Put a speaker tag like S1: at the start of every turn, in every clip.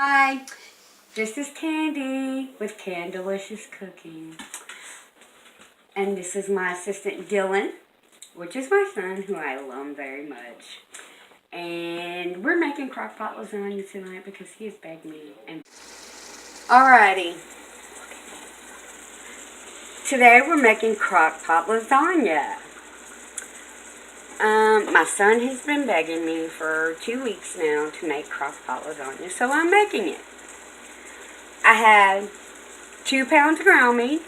S1: Hi, this is Candy with Candelicious Cooking. And this is my assistant Dylan, which is my son, who I love very much. And we're making crockpot lasagna tonight because he has begged me. Alrighty. Today we're making crockpot lasagna. My son has been begging me for 2 weeks now to make crockpot lasagna, so I'm making it. I had 2 pounds of ground meat.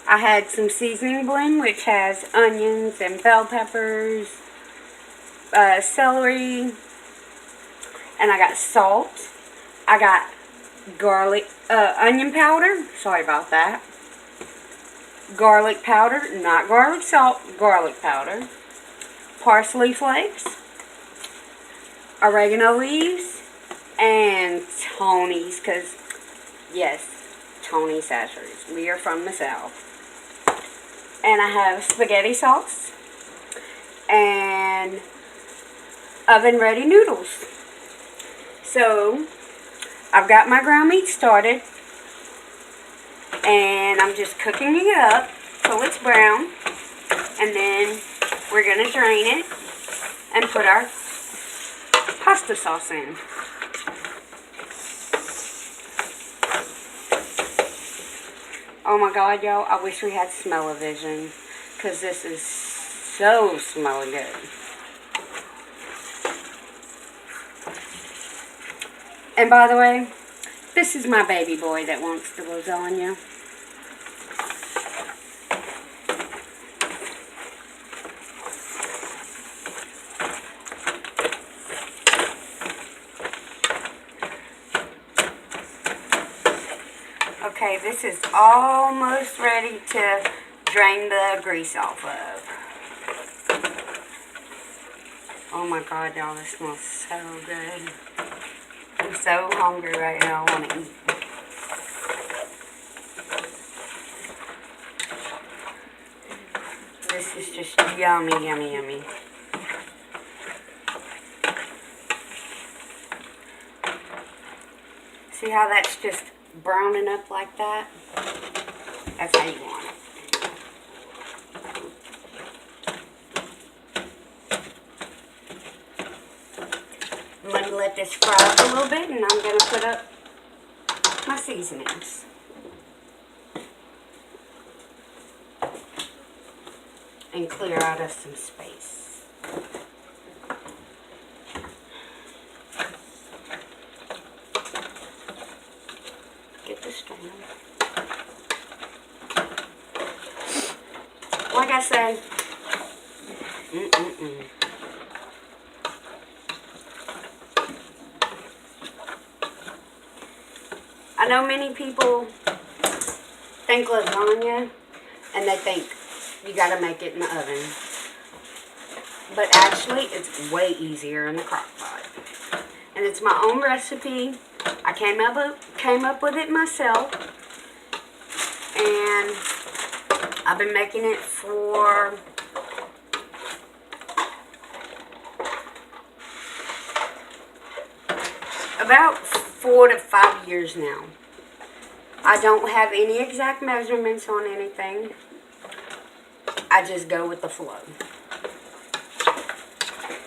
S1: I had some seasoning blend, which has onions and bell peppers, celery, and I got salt. I got onion powder. Sorry about that. Garlic powder, not garlic salt, garlic powder. Parsley flakes, oregano leaves, and Tony's, because, yes, Tony sachets. We are from the South. And I have spaghetti sauce and oven-ready noodles. So, I've got my ground meat started, and I'm just cooking it up till it's brown, and then we're going to drain it and put our pasta sauce in. Oh my God, y'all, I wish we had smell-o-vision, because this is so smelling good. And by the way, this is my baby boy that wants the lasagna. Okay, this is almost ready to drain the grease off of. Oh my God, y'all, this smells so good. I'm so hungry right now, I want to eat. This is just yummy, yummy, yummy. See how that's just browning up like that? That's how you want it. I'm going to let this fry up a little bit, and I'm going to put up my seasonings. And clear out of some space. Get this strainer. Like I say, I know many people think lasagna and they think you gotta make it in the oven. But actually, it's way easier in the crock pot. And it's my own recipe. I came up with it myself. And I've been making it for about 4 to 5 years now. I don't have any exact measurements on anything. I just go with the flow.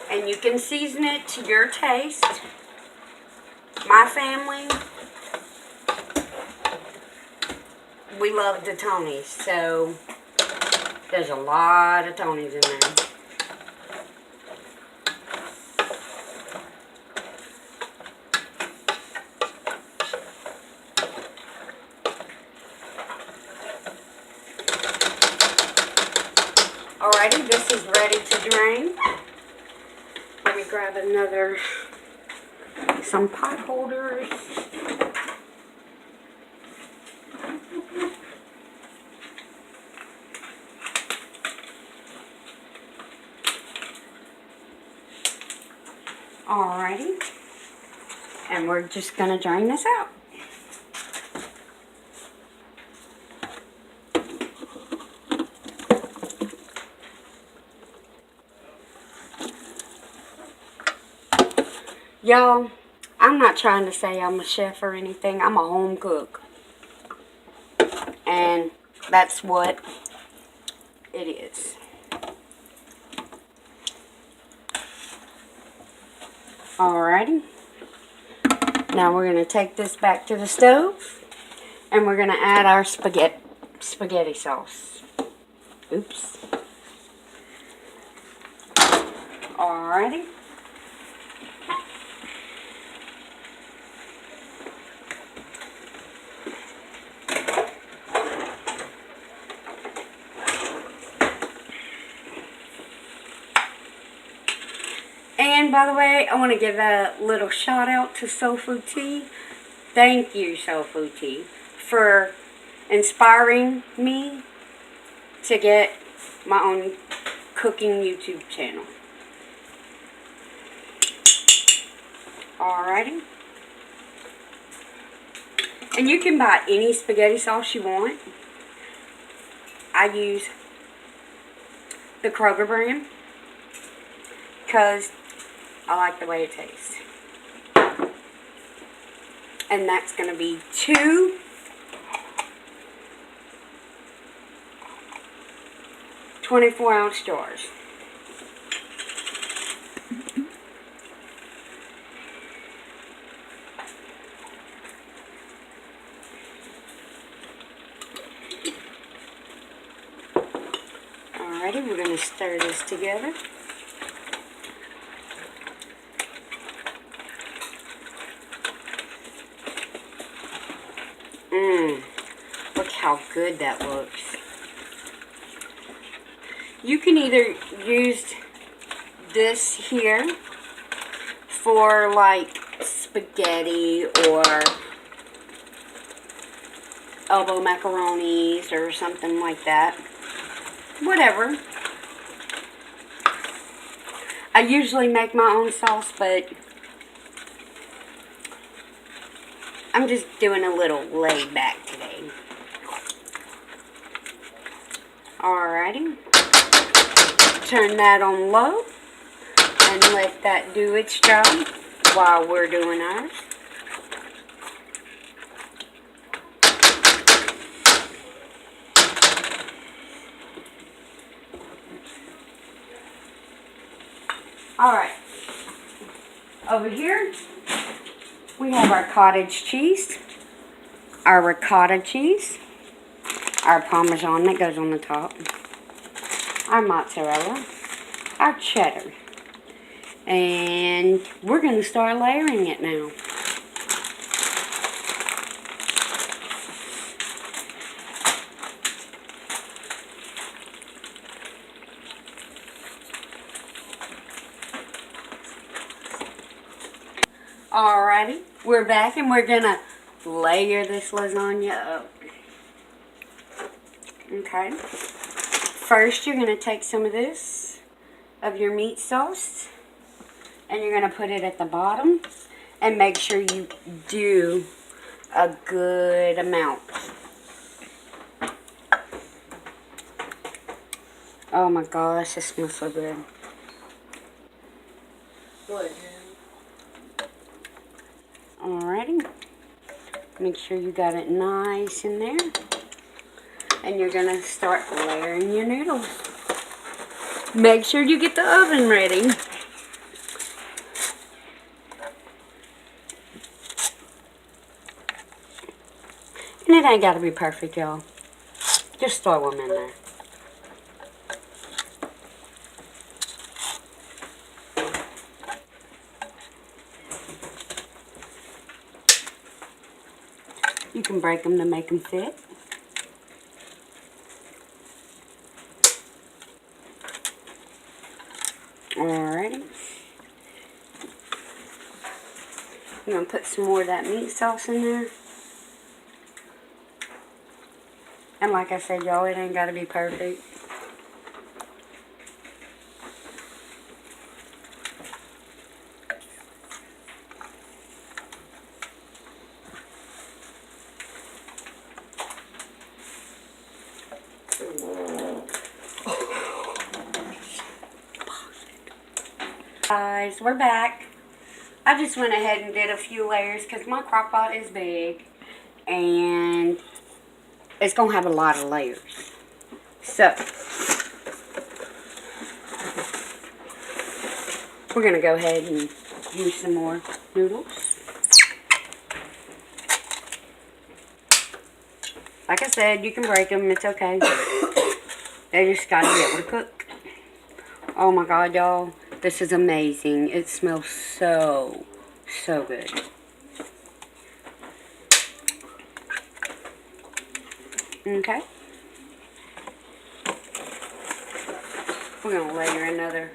S1: And you can season it to your taste. My family, we love the Tonys, so there's a lot of Tonys in there. Alrighty, this is ready to drain. Let me grab some pot holders. Alrighty, and we're just going to drain this out. Y'all, I'm not trying to say I'm a chef or anything. I'm a home cook. And that's what it is. Alrighty. Now we're going to take this back to the stove. And we're going to add our spaghetti sauce. Oops. Alrighty. And by the way, I want to give a little shout out to Soul Food Tea. Thank you, Soul Food Tea, for inspiring me to get my own cooking YouTube channel. Alrighty. And you can buy any spaghetti sauce you want. I use the Kroger brand because I like the way it tastes. And that's going to be 2 24-ounce jars. Alrighty, we're going to stir this together. Look how good that looks. You can either use this here for like spaghetti or elbow macaronis or something like that. Whatever. I usually make my own sauce, but I'm just doing a little laid back today. Alrighty. Turn that on low and let that do its job while we're doing ours. Alright. Over here, we have our cottage cheese, our ricotta cheese, our Parmesan that goes on the top, our mozzarella, our cheddar, and we're going to start layering it now. Alrighty, we're back and we're going to layer this lasagna up. Okay. First, you're going to take some of this, of your meat sauce, and you're going to put it at the bottom. And make sure you do a good amount. Oh my gosh, it smells so good. Good. Alrighty. Make sure you got it nice in there. And you're going to start layering your noodles. Make sure you get the oven ready. And it ain't got to be perfect, y'all. Just throw them in there. You can break them to make them fit. Alrighty. I'm going to put some more of that meat sauce in there. And like I said, y'all, it ain't got to be perfect. Guys, we're back. I just went ahead and did a few layers because my crock pot is big and it's going to have a lot of layers. So, we're going to go ahead and use some more noodles. Like I said, you can break them. It's okay. They just got to be able to cook. Oh my God, y'all. This is amazing. It smells so good. Okay. We're going to layer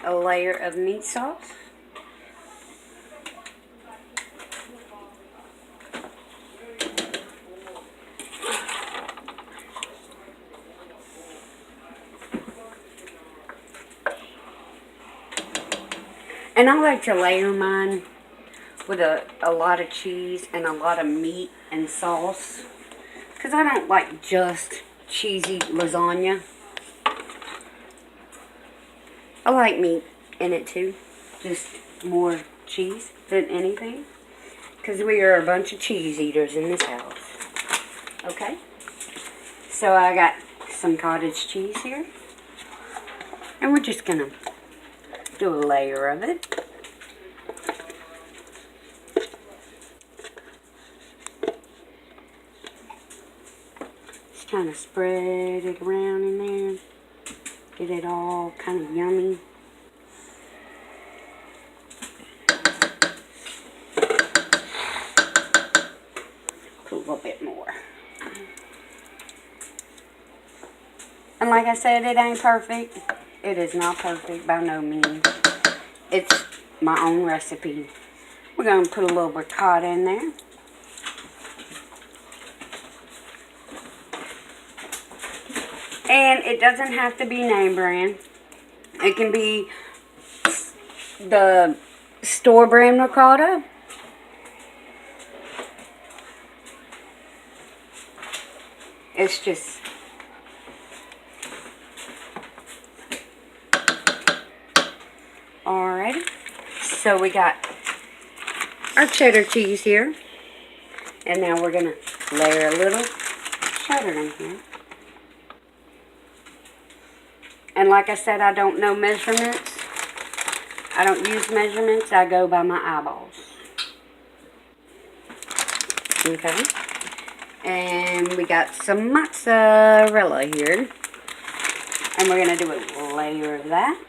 S1: a layer of meat sauce. And I like to layer mine with a lot of cheese and a lot of meat and sauce. Because I don't like just cheesy lasagna. I like meat in it too. Just more cheese than anything. Because we are a bunch of cheese eaters in this house. Okay. So I got some cottage cheese here. And we're just going to do a layer of it. Just kind of spread it around in there. Get it all kind of yummy. Put a little bit more. And like I said, it ain't perfect. It is not perfect by no means. It's my own recipe. We're going to put a little ricotta in there. And it doesn't have to be name brand. It can be the store brand ricotta. It's just alrighty. So we got our cheddar cheese here. And now we're going to layer a little cheddar in here. And like I said, I don't know measurements. I don't use measurements. I go by my eyeballs. Okay. And we got some mozzarella here. And we're going to do a layer of that.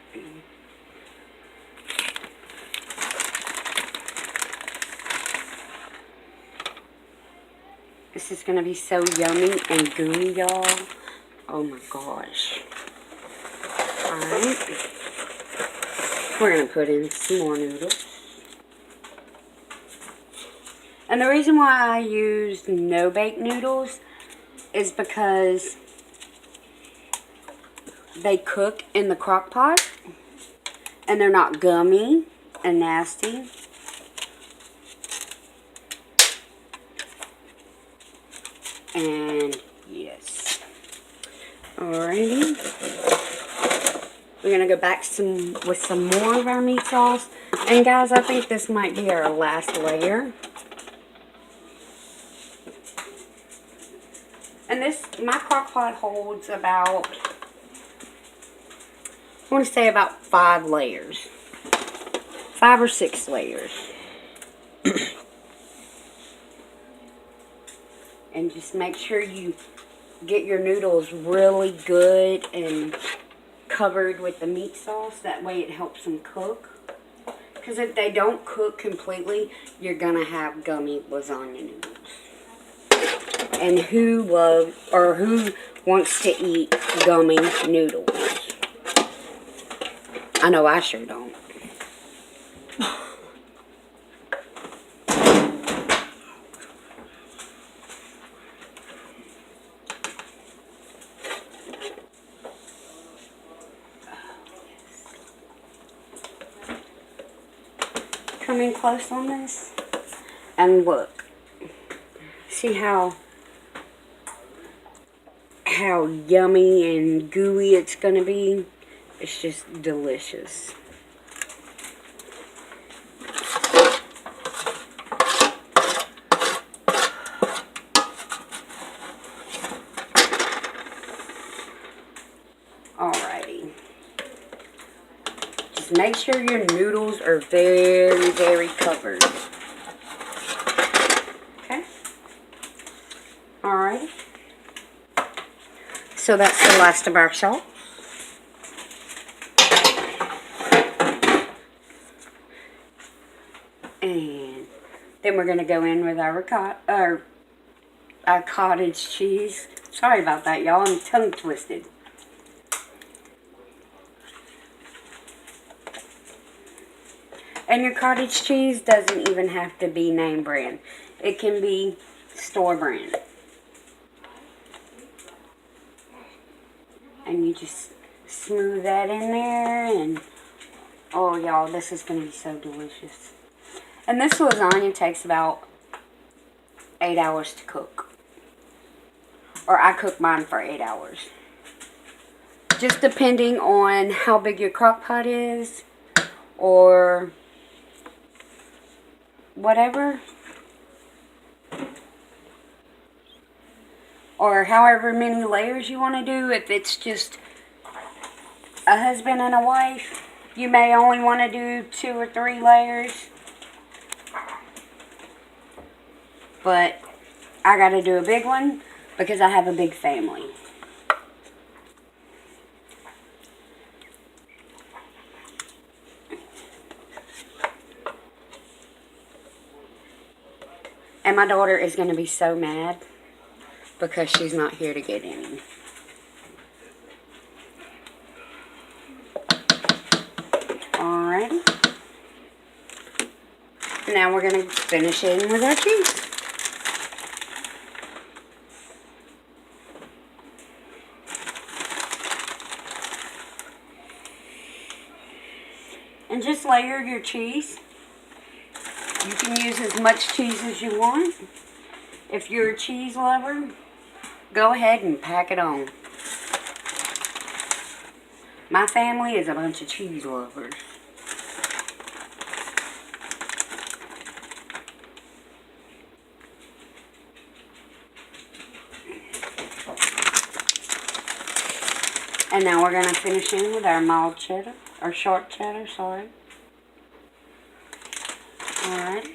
S1: This is going to be so yummy and gooey, y'all. Oh my gosh. Alright. We're going to put in some more noodles. And the reason why I use no-bake noodles is because they cook in the crock pot. And they're not gummy and nasty. And yes. Alrighty. We're going to go back with some more of our meat sauce. And guys, I think this might be our last layer. And my crock pot holds about, I want to say about 5 layers. 5 or 6 layers. And just make sure you get your noodles really good and covered with the meat sauce. That way it helps them cook. Because if they don't cook completely, you're going to have gummy lasagna noodles. And who wants to eat gummy noodles? I know I sure don't. Come in close on this and look. See how yummy and gooey it's gonna be? It's just delicious. Just make sure your noodles are very, very covered. Okay. Alright. So that's the last of our salt. And then we're going to go in with our cottage cheese. Sorry about that, y'all. I'm tongue twisted. And your cottage cheese doesn't even have to be name brand. It can be store brand. And you just smooth that in there. And oh, y'all, this is going to be so delicious. And this lasagna takes about 8 hours to cook. Or I cook mine for 8 hours. Just depending on how big your crock pot is. Or whatever. Or however many layers you want to do. If it's just a husband and a wife, you may only want to do 2 or 3 layers. But I got to do a big one because I have a big family. And my daughter is going to be so mad because she's not here to get any. Alrighty. Now we're going to finish it with our cheese. And just layer your cheese. You can use as much cheese as you want. If you're a cheese lover, go ahead and pack it on. My family is a bunch of cheese lovers. And now we're going to finish in with our mild cheddar, or sharp cheddar, sorry. Alright.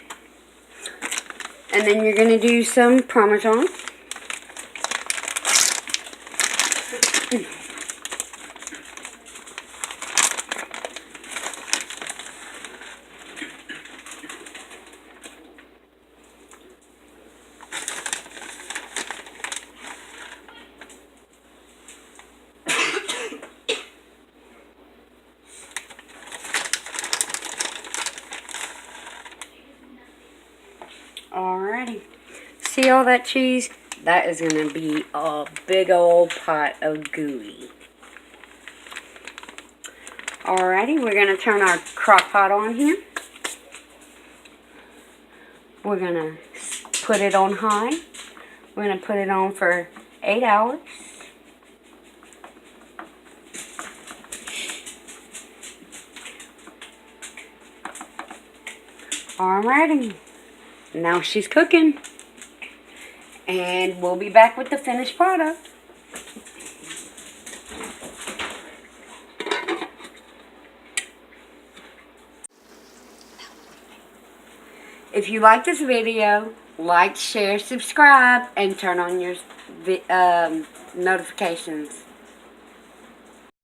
S1: And then you're going to do some Parmesan. Alrighty. See all that cheese? That is going to be a big old pot of gooey. Alrighty, we're going to turn our crock pot on here. We're going to put it on high. We're going to put it on for 8 hours. Alrighty. Now she's cooking. And we'll be back with the finished product. If you like this video, like, share, subscribe, and turn on your notifications.